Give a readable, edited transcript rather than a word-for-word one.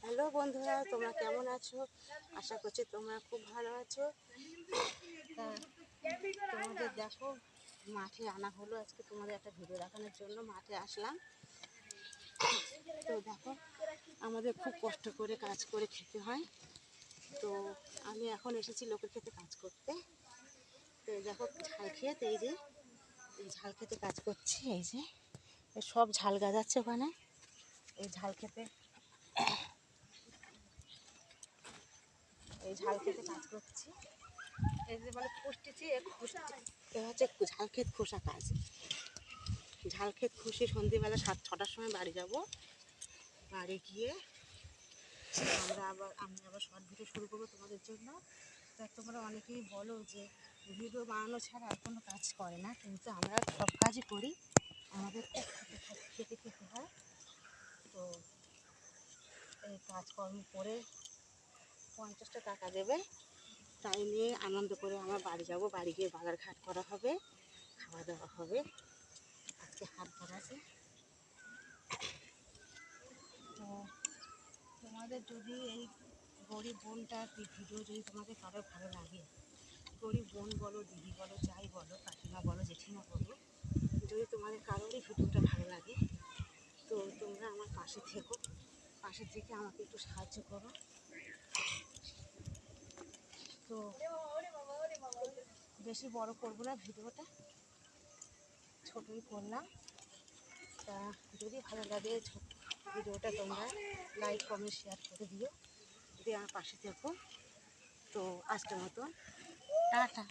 Hello বন্ধুরা, তোমরা কেমন আছো? আশা করছি তোমরা খুব ভালো আছো। তা তোমাদের দেখো, মাঠে আনা হলো আজকে তোমাদের একটা ভিডিও দেখানোর জন্য। মাঠে আসলাম। তো দেখো, আমাদের খুব কষ্ট করে কাজ করে খেতে হয়। তো আমি এখন এসেছি লোকের খেতে কাজ করতে। তো দেখো, ঝাল ক্ষেত, এই যে এই ঝাল খেতে কাজ করছি। এই যে সব ঝাল গাজাচ্ছে ওখানে, এই ঝাল খেতে কাজ করছি। এই যে বলে খুঁজতেছি, এ হচ্ছে ঝাল ক্ষেত খোসা কাজ। ঝাল ক্ষেত খুশি সন্ধ্যেবেলা 7-6টার সময় বাড়ি যাব। বাড়ি গিয়ে আমি আবার শর্ট ভিডিও শুরু করবো তোমাদের জন্য। তা তোমরা অনেকেই বলো যে ভিডিও বানানো ছাড়া আর কোনো কাজ করে না, কিন্তু আমরা সব কাজই করি। আমাদের খেতে খেতে হয়। তো এই কাজকর্ম করে 50টা টাকা দেবে, তাই নিয়ে আনন্দ করে আমরা বাড়ি যাব। বাড়ি গিয়ে বাজারঘাট করা হবে, খাওয়া দাওয়া হবে। আজকে হাট বার আছে। তো তোমাদের যদি এই গরিব বোনটার ভিডিও যদি তোমাদের কারো ভালো লাগে, গরিব বোন বলো, দিদি বলো, যাই বলো, কাকিমা বলো, জেঠিমা বলো, যদি তোমাদের কারোরই ভিডিওটা ভালো লাগে, তো তোমরা আমার পাশে থেকো। পাশে থেকে আমাকে একটু সাহায্য করো। তো বেশি বড় করবো না, ভিডিওটা ছোটই করলাম। তা যদি ভালো লাগে ভিডিওটা তোমরা লাইক, কমেন্ট, শেয়ার করে দিও। যদি আমার পাশে থেকো। তো আজকের মতো টাটা।